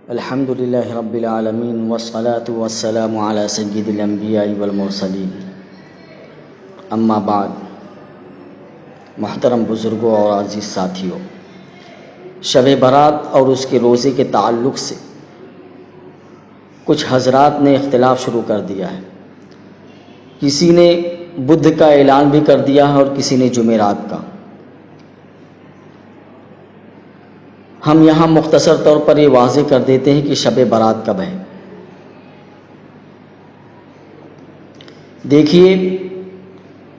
الحمد للہ رب العالمین والصلاة والسلام علی سید الانبیاء والمرسلین، اما بعد۔ محترم بزرگوں اور عزیز ساتھیوں، شب برات اور اس کے روزے کے تعلق سے کچھ حضرات نے اختلاف شروع کر دیا ہے۔ کسی نے بدھ کا اعلان بھی کر دیا ہے اور کسی نے جمعرات کا۔ ہم یہاں مختصر طور پر یہ واضح کر دیتے ہیں کہ شب برات کب ہے۔ دیکھیے،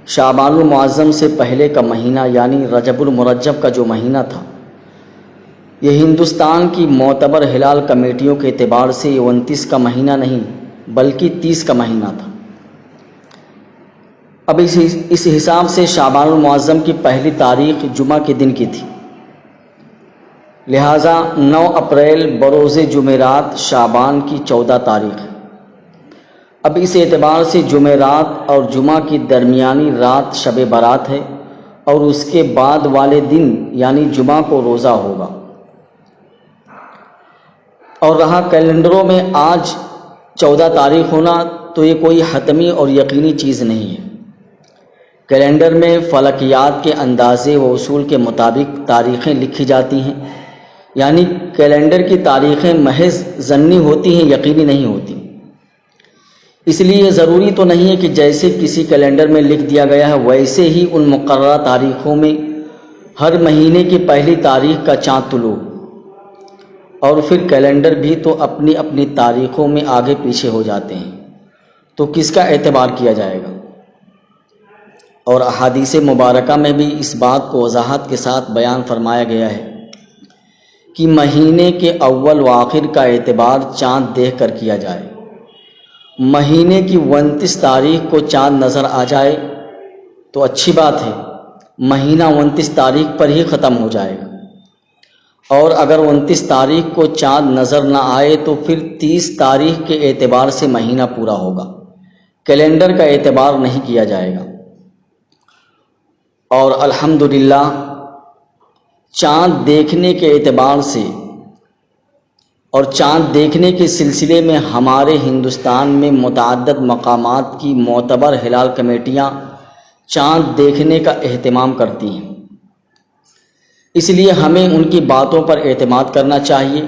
شعبان المعظم سے پہلے کا مہینہ یعنی رجب المرجب کا جو مہینہ تھا، یہ ہندوستان کی معتبر ہلال کمیٹیوں کے اعتبار سے 29 کا مہینہ نہیں بلکہ 30 کا مہینہ تھا۔ اب اس حساب سے شعبان المعظم کی پہلی تاریخ جمعہ کے دن کی تھی، لہٰذا 9 اپریل بروز جمعرات شعبان کی 14 تاریخ ہے۔ اب اس اعتبار سے جمعرات اور جمعہ کی درمیانی رات شب برات ہے اور اس کے بعد والے دن یعنی جمعہ کو روزہ ہوگا۔ اور رہا کیلنڈروں میں آج 14 تاریخ ہونا، تو یہ کوئی حتمی اور یقینی چیز نہیں ہے۔ کیلنڈر میں فلکیات کے اندازے و اصول کے مطابق تاریخیں لکھی جاتی ہیں، یعنی کیلنڈر کی تاریخیں محض ظنی ہوتی ہیں، یقینی نہیں ہوتی۔ اس لیے یہ ضروری تو نہیں ہے کہ جیسے کسی کیلنڈر میں لکھ دیا گیا ہے ویسے ہی ان مقررہ تاریخوں میں ہر مہینے کی پہلی تاریخ کا چاند طلوع، اور پھر کیلنڈر بھی تو اپنی اپنی تاریخوں میں آگے پیچھے ہو جاتے ہیں، تو کس کا اعتبار کیا جائے گا؟ اور احادیث مبارکہ میں بھی اس بات کو وضاحت کے ساتھ بیان فرمایا گیا ہے کہ مہینے کے اول و آخر کا اعتبار چاند دیکھ کر کیا جائے۔ مہینے کی 29 تاریخ کو چاند نظر آ جائے تو اچھی بات ہے، مہینہ 29 تاریخ پر ہی ختم ہو جائے گا، اور اگر 29 تاریخ کو چاند نظر نہ آئے تو پھر 30 تاریخ کے اعتبار سے مہینہ پورا ہوگا، کیلنڈر کا اعتبار نہیں کیا جائے گا۔ اور الحمدللہ چاند دیکھنے کے اعتبار سے اور چاند دیکھنے کے سلسلے میں ہمارے ہندوستان میں متعدد مقامات کی معتبر ہلال کمیٹیاں چاند دیکھنے کا اہتمام کرتی ہیں، اس لیے ہمیں ان کی باتوں پر اعتماد کرنا چاہیے،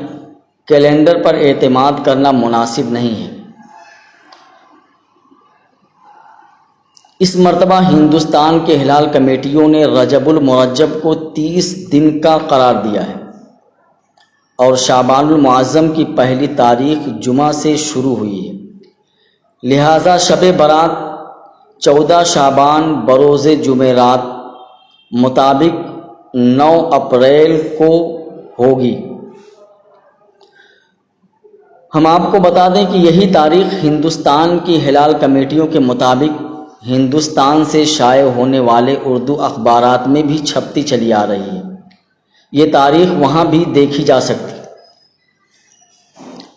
کیلنڈر پر اعتماد کرنا مناسب نہیں ہے۔ اس مرتبہ ہندوستان کے ہلال کمیٹیوں نے رجب المرجب کو 30 دن کا قرار دیا ہے، اور شعبان المعظم کی پہلی تاریخ جمعہ سے شروع ہوئی ہے، لہذا شب برات 14 شعبان بروز جمعرات مطابق 9 اپریل کو ہوگی۔ ہم آپ کو بتا دیں کہ یہی تاریخ ہندوستان کی ہلال کمیٹیوں کے مطابق ہندوستان سے شائع ہونے والے اردو اخبارات میں بھی چھپتی چلی آ رہی ہے، یہ تاریخ وہاں بھی دیکھی جا سکتی۔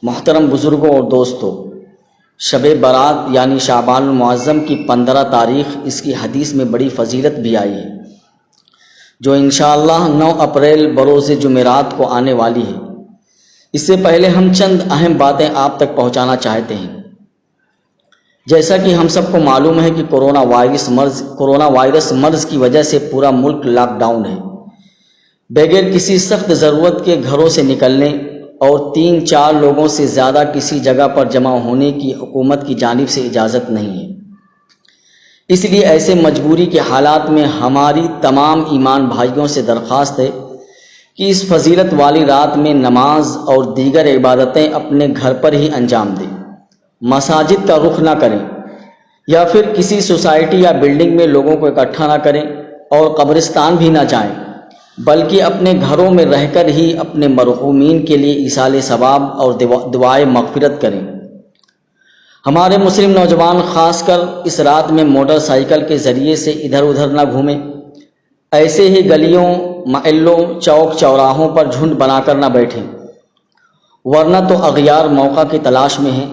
محترم بزرگوں اور دوستوں، شب برات یعنی شعبان المعظم کی 15 تاریخ، اس کی حدیث میں بڑی فضیلت بھی آئی ہے، جو انشاءاللہ 9 اپریل بروز جمعرات کو آنے والی ہے۔ اس سے پہلے ہم چند اہم باتیں آپ تک پہنچانا چاہتے ہیں۔ جیسا کہ ہم سب کو معلوم ہے کہ کورونا وائرس مرض کی وجہ سے پورا ملک لاک ڈاؤن ہے، بغیر کسی سخت ضرورت کے گھروں سے نکلنے اور 3-4 لوگوں سے زیادہ کسی جگہ پر جمع ہونے کی حکومت کی جانب سے اجازت نہیں ہے۔ اس لیے ایسے مجبوری کے حالات میں ہماری تمام ایمان بھائیوں سے درخواست ہے کہ اس فضیلت والی رات میں نماز اور دیگر عبادتیں اپنے گھر پر ہی انجام دیں، مساجد کا رخ نہ کریں، یا پھر کسی سوسائٹی یا بلڈنگ میں لوگوں کو اکٹھا نہ کریں، اور قبرستان بھی نہ جائیں، بلکہ اپنے گھروں میں رہ کر ہی اپنے مرحومین کے لیے ایصال ثواب اور دعائے مغفرت کریں۔ ہمارے مسلم نوجوان خاص کر اس رات میں موٹر سائیکل کے ذریعے سے ادھر ادھر نہ گھومیں، ایسے ہی گلیوں، محلوں، چوک چوراہوں پر جھنڈ بنا کر نہ بیٹھیں، ورنہ تو اغیار موقع کی تلاش میں ہیں،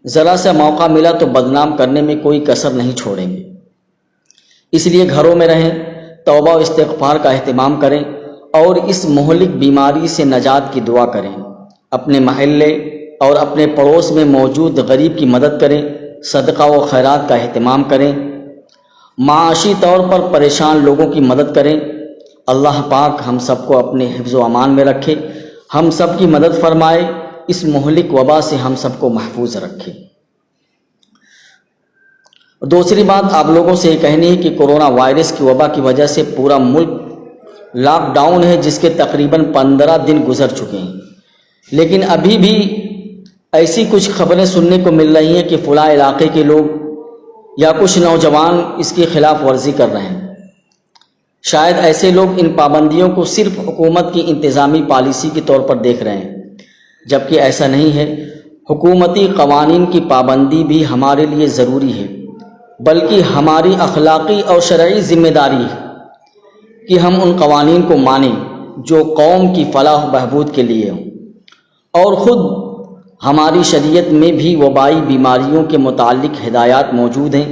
ذرا سا موقع ملا تو بدنام کرنے میں کوئی کسر نہیں چھوڑیں گے۔ اس لیے گھروں میں رہیں، توبہ و استغفار کا اہتمام کریں اور اس مہلک بیماری سے نجات کی دعا کریں۔ اپنے محلے اور اپنے پڑوس میں موجود غریب کی مدد کریں، صدقہ و خیرات کا اہتمام کریں، معاشی طور پر پریشان لوگوں کی مدد کریں۔ اللہ پاک ہم سب کو اپنے حفظ و امان میں رکھے، ہم سب کی مدد فرمائے، اس مہلک وبا سے ہم سب کو محفوظ رکھے۔ دوسری بات آپ لوگوں سے یہ کہنی ہے کہ کورونا وائرس کی وبا کی وجہ سے پورا ملک لاک ڈاؤن ہے، جس کے تقریباً 15 دن گزر چکے ہیں، لیکن ابھی بھی ایسی کچھ خبریں سننے کو مل رہی ہیں کہ فلاں علاقے کے لوگ یا کچھ نوجوان اس کی خلاف ورزی کر رہے ہیں۔ شاید ایسے لوگ ان پابندیوں کو صرف حکومت کی انتظامی پالیسی کے طور پر دیکھ رہے ہیں، جبکہ ایسا نہیں ہے۔ حکومتی قوانین کی پابندی بھی ہمارے لیے ضروری ہے، بلکہ ہماری اخلاقی اور شرعی ذمہ داری ہے کہ ہم ان قوانین کو مانیں جو قوم کی فلاح و بہبود کے لیے ہوں، اور خود ہماری شریعت میں بھی وبائی بیماریوں کے متعلق ہدایات موجود ہیں۔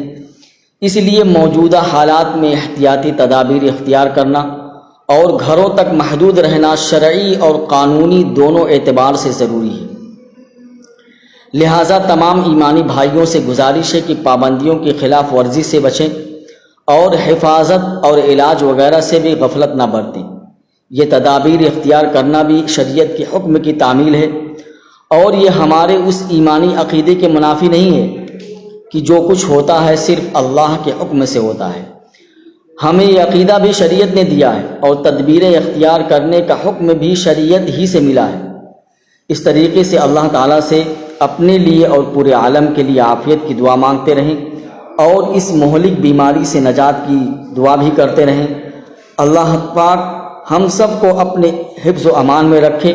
اس لیے موجودہ حالات میں احتیاطی تدابیر اختیار کرنا اور گھروں تک محدود رہنا شرعی اور قانونی دونوں اعتبار سے ضروری ہے۔ لہٰذا تمام ایمانی بھائیوں سے گزارش ہے کہ پابندیوں کی خلاف ورزی سے بچیں اور حفاظت اور علاج وغیرہ سے بھی غفلت نہ برتیں۔ یہ تدابیر اختیار کرنا بھی شریعت کے حکم کی تعمیل ہے، اور یہ ہمارے اس ایمانی عقیدے کے منافی نہیں ہے کہ جو کچھ ہوتا ہے صرف اللہ کے حکم سے ہوتا ہے۔ ہمیں یہ عقیدہ بھی شریعت نے دیا ہے، اور تدبیریں اختیار کرنے کا حکم بھی شریعت ہی سے ملا ہے۔ اس طریقے سے اللہ تعالیٰ سے اپنے لیے اور پورے عالم کے لیے عافیت کی دعا مانگتے رہیں، اور اس مہلک بیماری سے نجات کی دعا بھی کرتے رہیں۔ اللہ پاک ہم سب کو اپنے حفظ و امان میں رکھے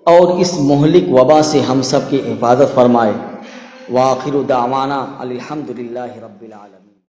اور اس مہلک وبا سے ہم سب کی حفاظت فرمائے۔ وآخر دعوانا الحمدللہ رب العالمین۔